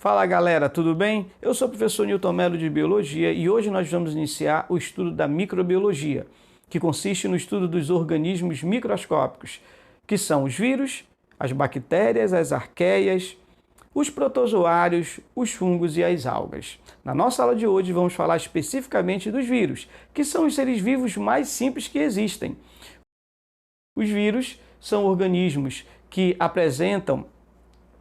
Fala galera, tudo bem? Eu sou o professor Newton Mello de Biologia e hoje nós vamos iniciar o estudo da microbiologia, que consiste no estudo dos organismos microscópicos, que são os vírus, as bactérias, as arqueias, os protozoários, os fungos e as algas. Na nossa aula de hoje vamos falar especificamente dos vírus, que são os seres vivos mais simples que existem. Os vírus são organismos que apresentam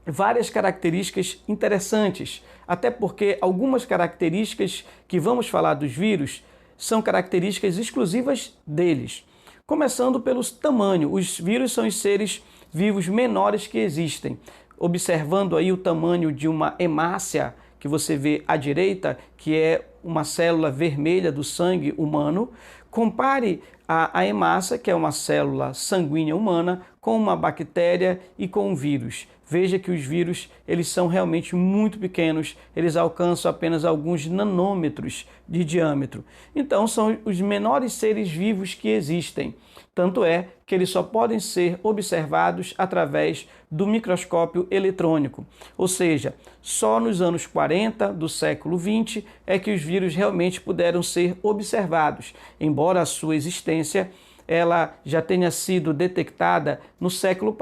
várias características interessantes, até porque algumas características que vamos falar dos vírus são características exclusivas deles. Começando pelo tamanho, os vírus são os seres vivos menores que existem. Observando aí o tamanho de uma hemácia que você vê à direita, que é uma célula vermelha do sangue humano, compare a hemácia, que é uma célula sanguínea humana, com uma bactéria e com um vírus. Veja que os vírus eles são realmente muito pequenos, eles alcançam apenas alguns nanômetros de diâmetro. Então são os menores seres vivos que existem. Tanto é que eles só podem ser observados através do microscópio eletrônico. Ou seja, só nos anos 40 do século 20 é que os vírus realmente puderam ser observados, embora a sua existência ela já tenha sido detectada no século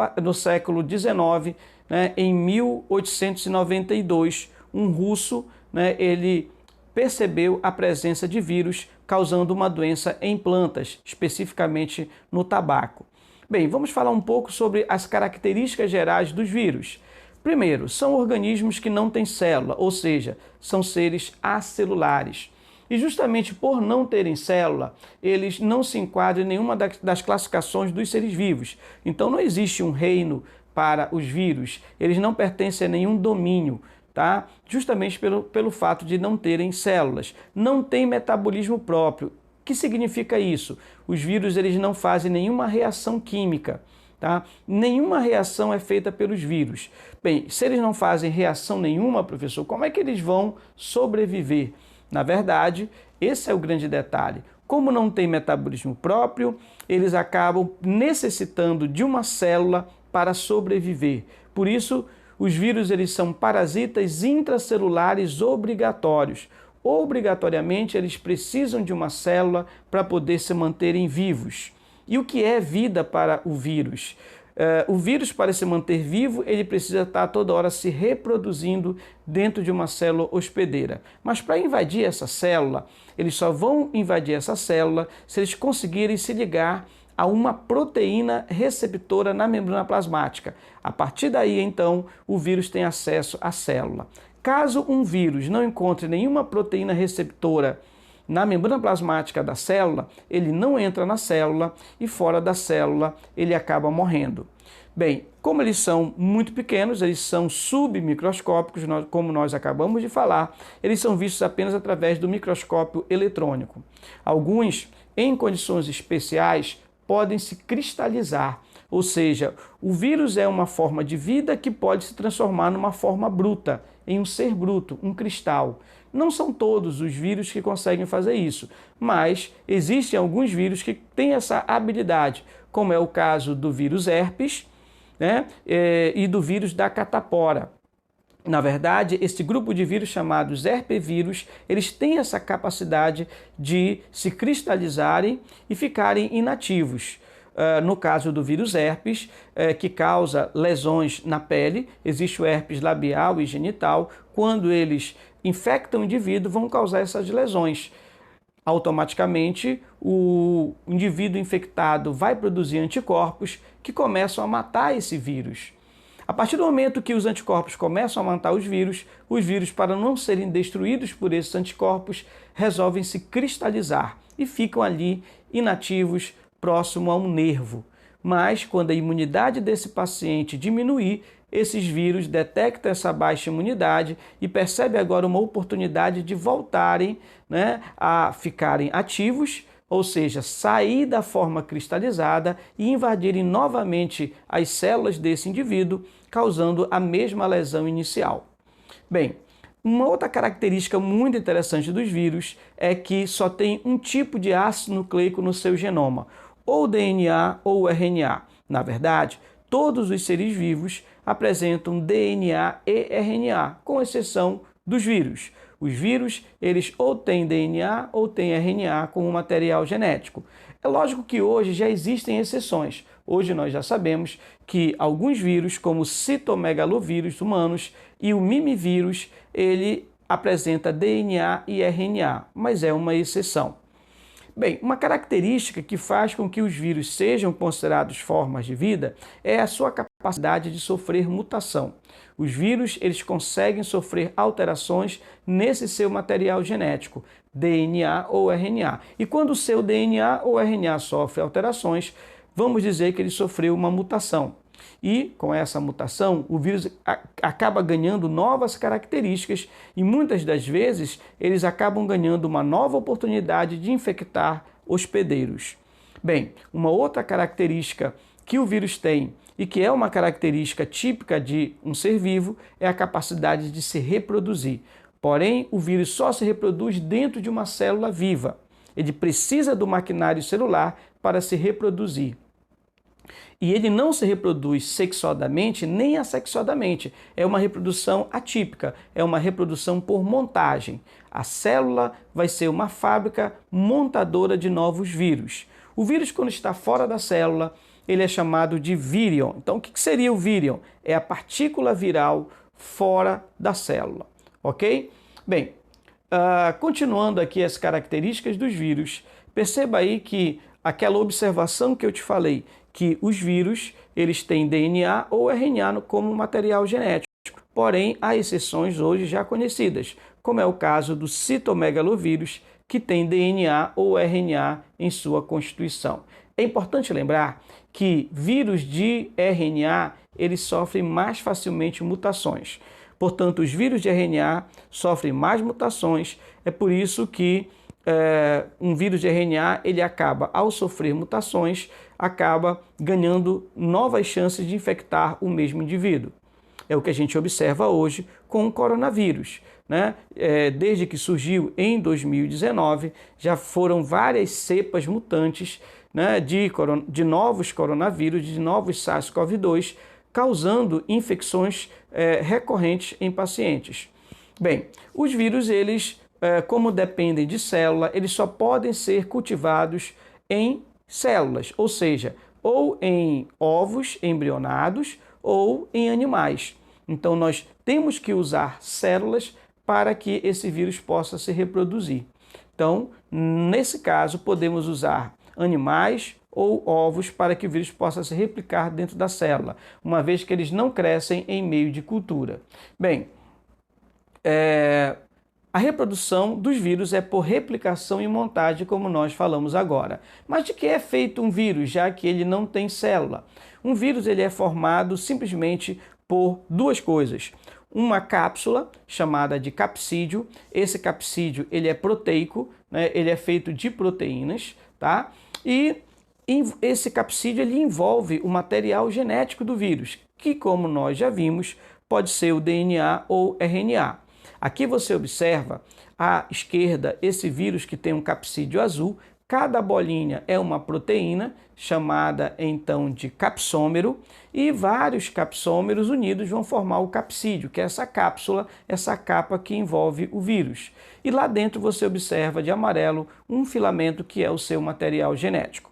XIX, né, em 1892, um russo, né, ele percebeu a presença de vírus causando uma doença em plantas, especificamente no tabaco. Bem, vamos falar um pouco sobre as características gerais dos vírus. Primeiro, são organismos que não têm célula, ou seja, são seres acelulares. E justamente por não terem célula, eles não se enquadram em nenhuma das classificações dos seres vivos. Então não existe um reino para os vírus, eles não pertencem a nenhum domínio, tá? Justamente pelo fato de não terem células. Não tem metabolismo próprio. O que significa isso? Os vírus eles não fazem nenhuma reação química. Tá? Nenhuma reação é feita pelos vírus. Bem, se eles não fazem reação nenhuma, professor, como é que eles vão sobreviver? Na verdade, esse é o grande detalhe. Como não tem metabolismo próprio, eles acabam necessitando de uma célula para sobreviver. Por isso, os vírus eles são parasitas intracelulares obrigatórios. Obrigatoriamente, eles precisam de uma célula para poder se manterem vivos. E o que é vida para o vírus? O vírus, para se manter vivo, ele precisa estar toda hora se reproduzindo dentro de uma célula hospedeira. Mas para invadir essa célula, eles só vão invadir essa célula se eles conseguirem se ligar a uma proteína receptora na membrana plasmática. A partir daí, então, o vírus tem acesso à célula. Caso um vírus não encontre nenhuma proteína receptora na membrana plasmática da célula, ele não entra na célula e fora da célula ele acaba morrendo. Bem, como eles são muito pequenos, eles são submicroscópicos, como nós acabamos de falar, eles são vistos apenas através do microscópio eletrônico. Alguns, em condições especiais, podem se cristalizar, ou seja, o vírus é uma forma de vida que pode se transformar numa forma bruta, em um ser bruto, um cristal. Não são todos os vírus que conseguem fazer isso, mas existem alguns vírus que têm essa habilidade, como é o caso do vírus herpes, né, e do vírus da catapora. Na verdade, esse grupo de vírus chamados herpevírus, eles têm essa capacidade de se cristalizarem e ficarem inativos. No caso do vírus herpes, que causa lesões na pele, existe o herpes labial e genital, quando eles infectam o indivíduo, vão causar essas lesões. Automaticamente, o indivíduo infectado vai produzir anticorpos que começam a matar esse vírus. A partir do momento que os anticorpos começam a matar os vírus, para não serem destruídos por esses anticorpos, resolvem se cristalizar e ficam ali inativos, próximo a um nervo. Mas, quando a imunidade desse paciente diminuir, esses vírus detectam essa baixa imunidade e percebem agora uma oportunidade de voltarem, né, a ficarem ativos, ou seja, sair da forma cristalizada e invadirem novamente as células desse indivíduo, causando a mesma lesão inicial. Bem, uma outra característica muito interessante dos vírus é que só tem um tipo de ácido nucleico no seu genoma, ou DNA ou RNA. Na verdade, todos os seres vivos apresentam DNA e RNA, com exceção dos vírus. Os vírus, eles ou têm DNA ou têm RNA como material genético. É lógico que hoje já existem exceções. Hoje nós já sabemos que alguns vírus, como o citomegalovírus humanos e o mimivírus, ele apresenta DNA e RNA, mas é uma exceção. Bem, uma característica que faz com que os vírus sejam considerados formas de vida é a sua capacidade de sofrer mutação. Os vírus, eles conseguem sofrer alterações nesse seu material genético, DNA ou RNA. E quando o seu DNA ou RNA sofre alterações, vamos dizer que ele sofreu uma mutação. E com essa mutação, o vírus acaba ganhando novas características e muitas das vezes eles acabam ganhando uma nova oportunidade de infectar hospedeiros. Bem, uma outra característica que o vírus tem e que é uma característica típica de um ser vivo é a capacidade de se reproduzir. Porém, o vírus só se reproduz dentro de uma célula viva. Ele precisa do maquinário celular para se reproduzir. E ele não se reproduz sexuadamente nem assexuadamente. É uma reprodução atípica, é uma reprodução por montagem. A célula vai ser uma fábrica montadora de novos vírus. O vírus, quando está fora da célula, ele é chamado de vírion. Então, o que seria o vírion? É a partícula viral fora da célula, ok? Bem, continuando aqui as características dos vírus, perceba aí que aquela observação que eu te falei, que os vírus eles têm DNA ou RNA como material genético. Porém, há exceções hoje já conhecidas, como é o caso do citomegalovírus, que tem DNA ou RNA em sua constituição. É importante lembrar que vírus de RNA eles sofrem mais facilmente mutações. Portanto, os vírus de RNA sofrem mais mutações, é por isso que um vírus de RNA, ele acaba, ao sofrer mutações, acaba ganhando novas chances de infectar o mesmo indivíduo. É o que a gente observa hoje com o coronavírus, né? Desde que surgiu em 2019, já foram várias cepas mutantes, né, de novos coronavírus, de novos SARS-CoV-2, causando infecções recorrentes em pacientes. Bem, os vírus, eles como dependem de célula, eles só podem ser cultivados em células, ou seja, ou em ovos embrionados ou em animais. Então, nós temos que usar células para que esse vírus possa se reproduzir. Então, nesse caso, podemos usar animais ou ovos para que o vírus possa se replicar dentro da célula, uma vez que eles não crescem em meio de cultura. Bem, a reprodução dos vírus é por replicação e montagem, como nós falamos agora. Mas de que é feito um vírus, já que ele não tem célula? Um vírus ele é formado simplesmente por duas coisas. Uma cápsula, chamada de capsídio. Esse capsídio ele é proteico, né? Ele é feito de proteínas, tá? E esse capsídio ele envolve o material genético do vírus, que, como nós já vimos, pode ser o DNA ou RNA. Aqui você observa à esquerda esse vírus que tem um capsídio azul. Cada bolinha é uma proteína, chamada então de capsômero, e vários capsômeros unidos vão formar o capsídio, que é essa cápsula, essa capa que envolve o vírus. E lá dentro você observa de amarelo um filamento que é o seu material genético.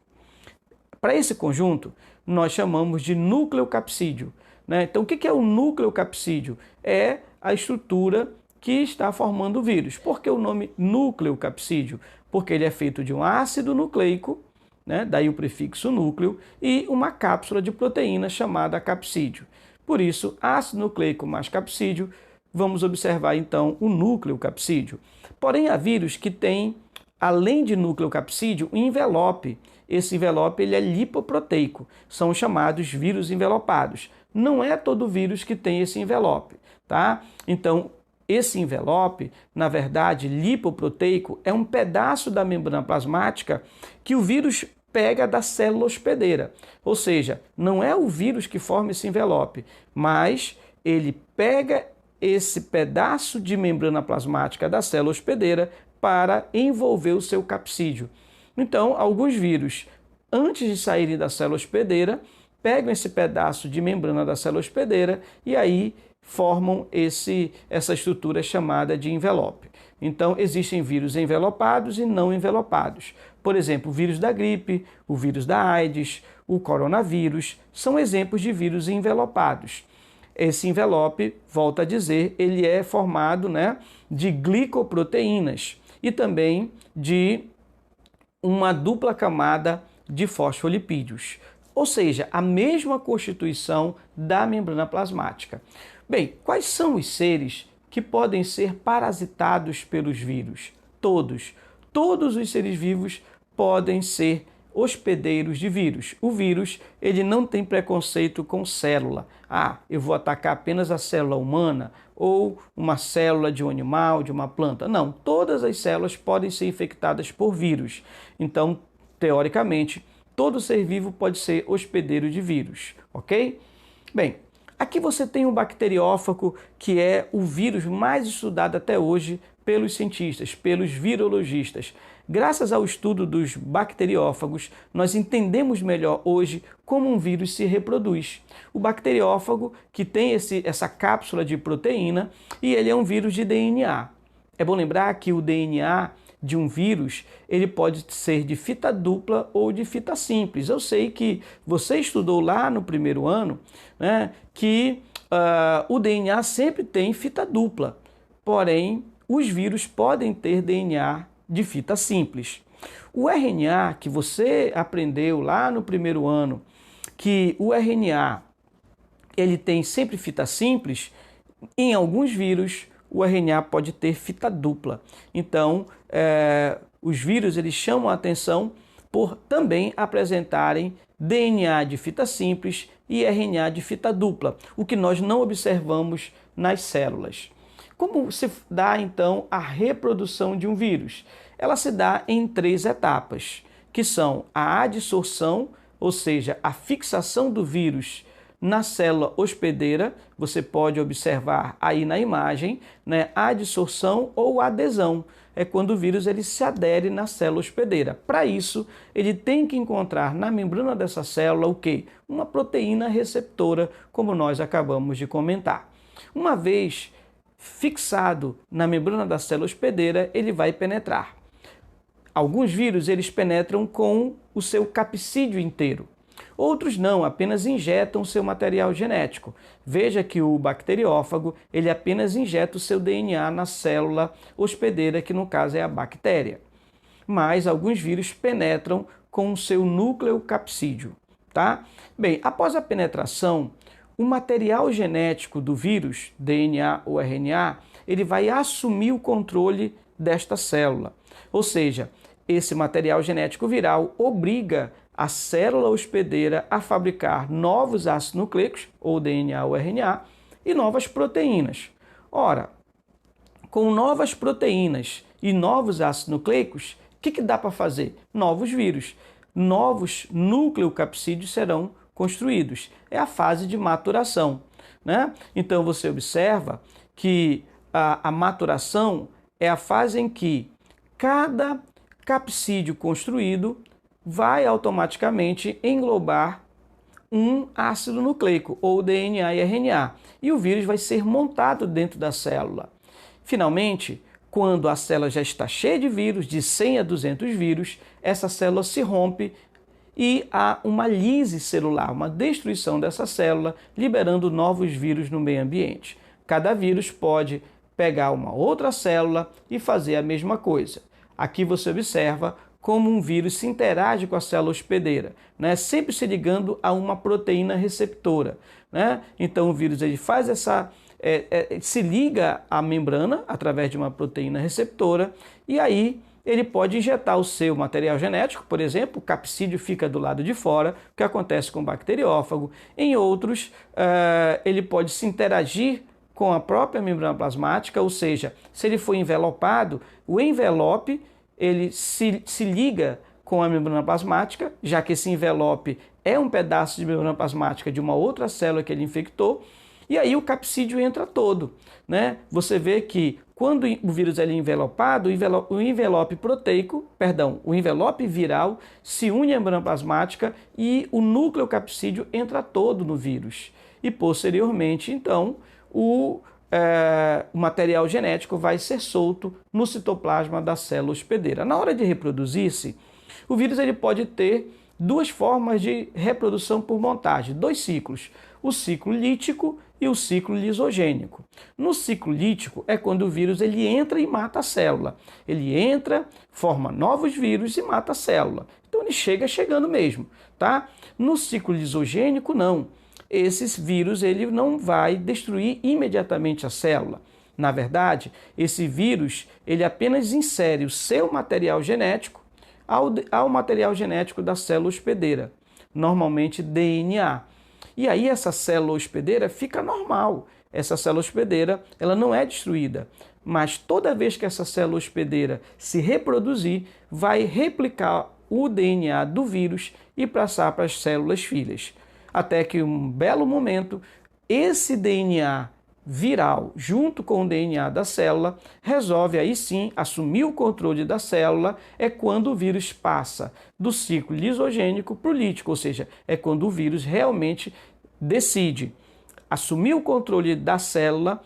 Para esse conjunto, nós chamamos de nucleocapsídeo, né? Então, o que é o nucleocapsídeo? É a estrutura que está formando o vírus. Por que o nome nucleocapsídeo? Porque ele é feito de um ácido nucleico, né? Daí o prefixo núcleo, e uma cápsula de proteína chamada capsídio. Por isso, ácido nucleico mais capsídio, vamos observar então o nucleocapsídeo. Porém, há vírus que têm, além de nucleocapsídeo, um envelope. Esse envelope ele é lipoproteico, são chamados vírus envelopados. Não é todo vírus que tem esse envelope, tá? Então, esse envelope, na verdade, lipoproteico, é um pedaço da membrana plasmática que o vírus pega da célula hospedeira. Ou seja, não é o vírus que forma esse envelope, mas ele pega esse pedaço de membrana plasmática da célula hospedeira para envolver o seu capsídio. Então, alguns vírus, antes de saírem da célula hospedeira, pegam esse pedaço de membrana da célula hospedeira e aí formam essa estrutura chamada de envelope. Então, existem vírus envelopados e não envelopados. Por exemplo, o vírus da gripe, o vírus da AIDS, o coronavírus, são exemplos de vírus envelopados. Esse envelope, volto a dizer, ele é formado, de glicoproteínas e também de uma dupla camada de fosfolipídios, ou seja, a mesma constituição da membrana plasmática. Bem, quais são os seres que podem ser parasitados pelos vírus? Todos. Todos os seres vivos podem ser hospedeiros de vírus. O vírus, ele não tem preconceito com célula. Eu vou atacar apenas a célula humana ou uma célula de um animal, de uma planta. Não, todas as células podem ser infectadas por vírus. Então, teoricamente, todo ser vivo pode ser hospedeiro de vírus, ok? Bem, aqui você tem um bacteriófago, que é o vírus mais estudado até hoje pelos cientistas, pelos virologistas. Graças ao estudo dos bacteriófagos, nós entendemos melhor hoje como um vírus se reproduz. O bacteriófago, que tem essa cápsula de proteína, e ele é um vírus de DNA. É bom lembrar que o DNA de um vírus, ele pode ser de fita dupla ou de fita simples. Eu sei que você estudou lá no primeiro ano, que o DNA sempre tem fita dupla, porém, os vírus podem ter DNA de fita simples. O RNA, que você aprendeu lá no primeiro ano, que o RNA ele tem sempre fita simples, em alguns vírus o RNA pode ter fita dupla. Então, os vírus eles chamam a atenção por também apresentarem DNA de fita simples e RNA de fita dupla, o que nós não observamos nas células. Como se dá, então, a reprodução de um vírus? Ela se dá em 3 etapas, que são a adsorção, ou seja, a fixação do vírus na célula hospedeira. Você pode observar aí na imagem, adsorção ou adesão. É quando o vírus ele se adere na célula hospedeira. Para isso, ele tem que encontrar na membrana dessa célula o quê? Uma proteína receptora, como nós acabamos de comentar. Uma vez fixado na membrana da célula hospedeira, ele vai penetrar. Alguns vírus eles penetram com o seu capsídio inteiro. Outros não, apenas injetam seu material genético. Veja que o bacteriófago ele apenas injeta o seu DNA na célula hospedeira, que no caso é a bactéria. Mas alguns vírus penetram com o seu núcleo capsídeo, tá? Bem, após a penetração, o material genético do vírus, DNA ou RNA, ele vai assumir o controle desta célula. Ou seja, esse material genético viral obriga a célula hospedeira a fabricar novos ácidos nucleicos, ou DNA ou RNA, e novas proteínas. Ora, com novas proteínas e novos ácidos nucleicos, o que dá para fazer? Novos vírus. Novos nucleocapsídeos serão construídos. É a fase de maturação, Então você observa que a maturação é a fase em que cada capsídeo construído vai automaticamente englobar um ácido nucleico, ou DNA e RNA, e o vírus vai ser montado dentro da célula. Finalmente, quando a célula já está cheia de vírus, de 100 a 200 vírus, essa célula se rompe e há uma lise celular, uma destruição dessa célula, liberando novos vírus no meio ambiente. Cada vírus pode pegar uma outra célula e fazer a mesma coisa. Aqui você observa como um vírus se interage com a célula hospedeira, sempre se ligando a uma proteína receptora. Então o vírus ele faz se liga à membrana através de uma proteína receptora e aí ele pode injetar o seu material genético, por exemplo, o capsídeo fica do lado de fora, o que acontece com o bacteriófago. Em outros, ele pode se interagir com a própria membrana plasmática, ou seja, se ele for envelopado, o envelope ele se liga com a membrana plasmática, já que esse envelope é um pedaço de membrana plasmática de uma outra célula que ele infectou, e aí o capsídeo entra todo. Você vê que quando o vírus é envelopado, o envelope proteico, o envelope viral se une à membrana plasmática e o núcleo capsídeo entra todo no vírus. E posteriormente, então, o material genético vai ser solto no citoplasma da célula hospedeira. Na hora de reproduzir-se, o vírus ele pode ter duas formas de reprodução por montagem, dois ciclos, o ciclo lítico e o ciclo lisogênico. No ciclo lítico é quando o vírus ele entra e mata a célula. Ele entra, forma novos vírus e mata a célula. Então ele chegando mesmo, tá? No ciclo lisogênico não. Esses vírus ele não vai destruir imediatamente a célula. Na verdade, esse vírus ele apenas insere o seu material genético ao material genético da célula hospedeira, normalmente DNA. E aí essa célula hospedeira fica normal. Essa célula hospedeira ela não é destruída, mas toda vez que essa célula hospedeira se reproduzir, vai replicar o DNA do vírus e passar para as células filhas. Até que um belo momento, esse DNA viral, junto com o DNA da célula, resolve aí sim assumir o controle da célula, é quando o vírus passa do ciclo lisogênico para o lítico, ou seja, é quando o vírus realmente decide assumir o controle da célula,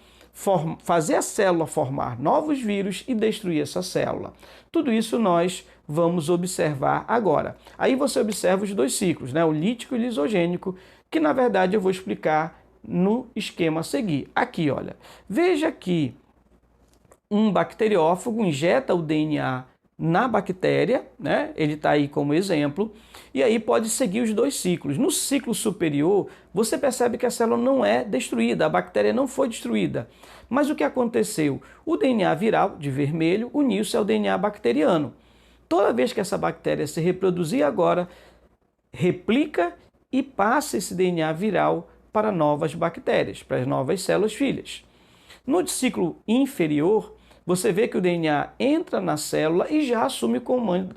fazer a célula formar novos vírus e destruir essa célula. Tudo isso nós vamos observar agora. Aí você observa os dois ciclos, né? O lítico e o lisogênico, que na verdade eu vou explicar no esquema a seguir. Aqui, olha, veja que um bacteriófago injeta o DNA na bactéria, né? Ele está aí como exemplo, e aí pode seguir os dois ciclos. No ciclo superior, você percebe que a célula não é destruída, a bactéria não foi destruída. Mas o que aconteceu? O DNA viral, de vermelho, uniu-se ao DNA bacteriano. Toda vez que essa bactéria se reproduzir agora, replica e passa esse DNA viral para novas bactérias, para as novas células filhas. No ciclo inferior, você vê que o DNA entra na célula e já assume o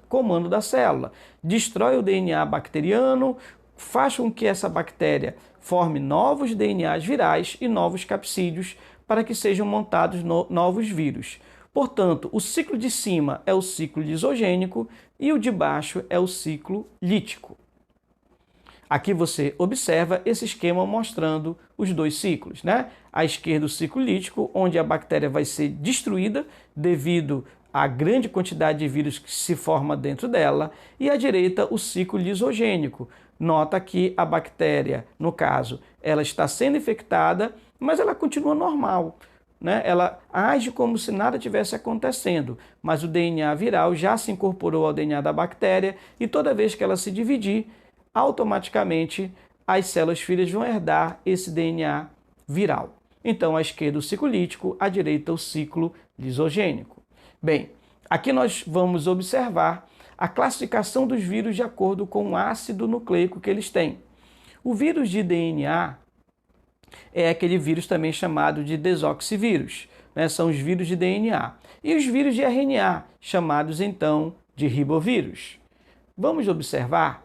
comando da célula. Destrói o DNA bacteriano, faz com que essa bactéria forme novos DNAs virais e novos capsídeos para que sejam montados novos vírus. Portanto, o ciclo de cima é o ciclo lisogênico e o de baixo é o ciclo lítico. Aqui você observa esse esquema mostrando os dois ciclos, né? À esquerda o ciclo lítico, onde a bactéria vai ser destruída devido à grande quantidade de vírus que se forma dentro dela, e à direita o ciclo lisogênico. Nota que a bactéria, no caso, ela está sendo infectada, mas ela continua normal, né? Ela age como se nada tivesse acontecendo, mas o DNA viral já se incorporou ao DNA da bactéria e toda vez que ela se dividir, automaticamente as células filhas vão herdar esse DNA viral. Então, à esquerda o ciclo lítico, à direita o ciclo lisogênico. Bem, aqui nós vamos observar a classificação dos vírus de acordo com o ácido nucleico que eles têm. O vírus de DNA é aquele vírus também chamado de desoxivírus, né? São os vírus de DNA. E os vírus de RNA, chamados então de ribovírus. Vamos observar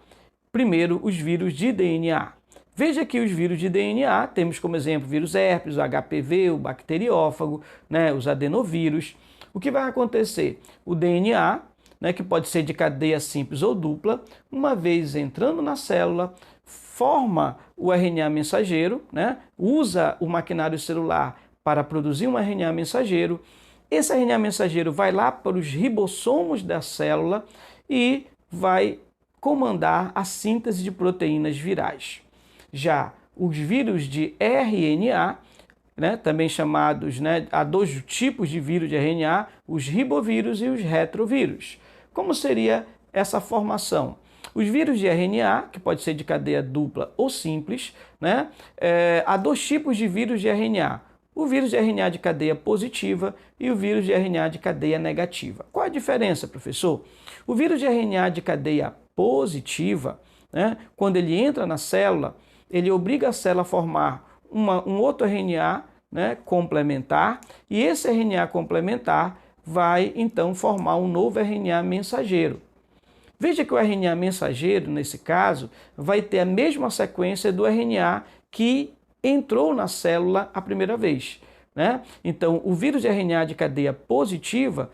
primeiro os vírus de DNA. Veja que os vírus de DNA, temos como exemplo o vírus herpes, o HPV, o bacteriófago, né, os adenovírus. O que vai acontecer? O DNA, né, que pode ser de cadeia simples ou dupla, uma vez entrando na célula, forma o RNA mensageiro, né, usa o maquinário celular para produzir um RNA mensageiro. Esse RNA mensageiro vai lá para os ribossomos da célula e vai comandar a síntese de proteínas virais. Já os vírus de RNA, né, também chamados, né, há dois tipos de vírus de RNA, os ribovírus e os retrovírus. Como seria essa formação? Os vírus de RNA, que pode ser de cadeia dupla ou simples, né, há dois tipos de vírus de RNA. O vírus de RNA de cadeia positiva e o vírus de RNA de cadeia negativa. Qual a diferença, professor? O vírus de RNA de cadeia positiva, né, quando ele entra na célula, ele obriga a célula a formar um outro RNA, né, complementar, e esse RNA complementar vai então formar um novo RNA mensageiro. Veja que o RNA mensageiro, nesse caso, vai ter a mesma sequência do RNA que entrou na célula a primeira vez. né? Então, o vírus de RNA de cadeia positiva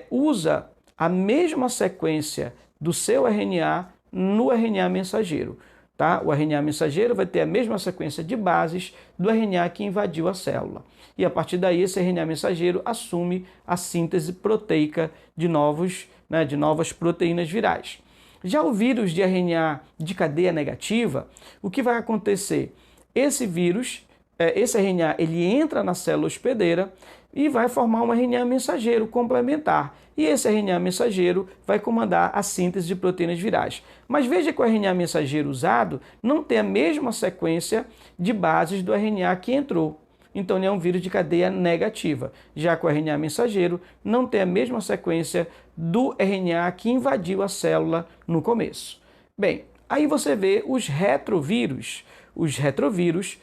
usa a mesma sequência do seu RNA no RNA mensageiro. Tá? O RNA mensageiro vai ter a mesma sequência de bases do RNA que invadiu a célula. E a partir daí, esse RNA mensageiro assume a síntese proteica de novas proteínas virais. Já o vírus de RNA de cadeia negativa, o que vai acontecer? Esse vírus, esse RNA, ele entra na célula hospedeira e vai formar um RNA mensageiro complementar. E esse RNA mensageiro vai comandar a síntese de proteínas virais. Mas veja que o RNA mensageiro usado não tem a mesma sequência de bases do RNA que entrou. Então, ele é um vírus de cadeia negativa. Já que o RNA mensageiro não tem a mesma sequência do RNA que invadiu a célula no começo. Bem, aí você vê os retrovírus. Os retrovírus,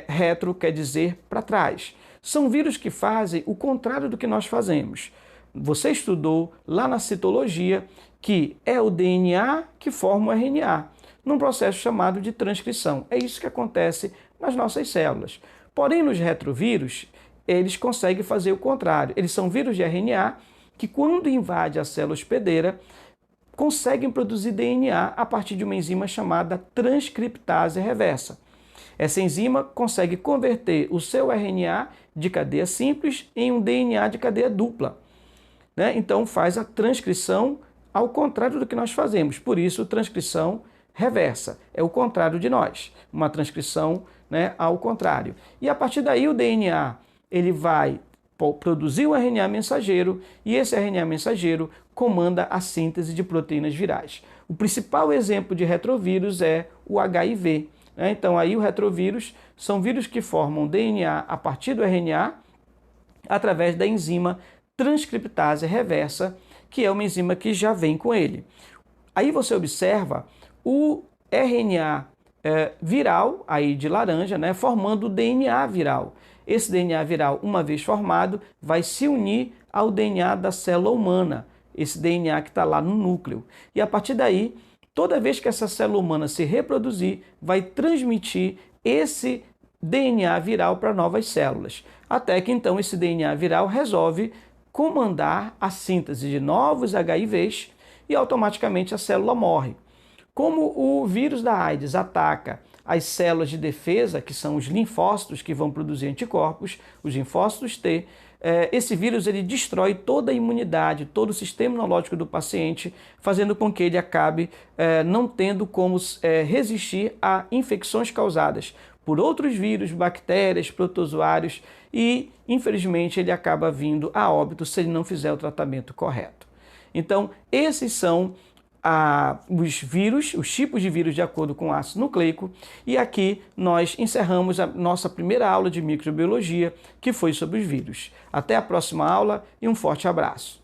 retro quer dizer para trás. São vírus que fazem o contrário do que nós fazemos. Você estudou lá na citologia que é o DNA que forma o RNA, num processo chamado de transcrição. É isso que acontece nas nossas células. Porém, nos retrovírus, eles conseguem fazer o contrário. Eles são vírus de RNA que, quando invade a célula hospedeira, conseguem produzir DNA a partir de uma enzima chamada transcriptase reversa. Essa enzima consegue converter o seu RNA de cadeia simples em um DNA de cadeia dupla, né? Então faz a transcrição ao contrário do que nós fazemos. Por isso, transcrição reversa. É o contrário de nós. Uma transcrição, né, ao contrário. E a partir daí o DNA ele vai produzir o RNA mensageiro e esse RNA mensageiro comanda a síntese de proteínas virais. O principal exemplo de retrovírus é o HIV. Então, aí o retrovírus são vírus que formam DNA a partir do RNA através da enzima transcriptase reversa, que é uma enzima que já vem com ele. Aí você observa o RNA viral, aí de laranja, né, formando o DNA viral. Esse DNA viral, uma vez formado, vai se unir ao DNA da célula humana, esse DNA que está lá no núcleo. E a partir daí, toda vez que essa célula humana se reproduzir, vai transmitir esse DNA viral para novas células. Até que então esse DNA viral resolve comandar a síntese de novos HIVs e automaticamente a célula morre. Como o vírus da AIDS ataca as células de defesa, que são os linfócitos que vão produzir anticorpos, os linfócitos T, esse vírus ele destrói toda a imunidade, todo o sistema imunológico do paciente, fazendo com que ele acabe não tendo como resistir a infecções causadas por outros vírus, bactérias, protozoários e, infelizmente, ele acaba vindo a óbito se ele não fizer o tratamento correto. Então, esses são os vírus, os tipos de vírus de acordo com o ácido nucleico, e aqui nós encerramos a nossa primeira aula de microbiologia, que foi sobre os vírus. Até a próxima aula e um forte abraço.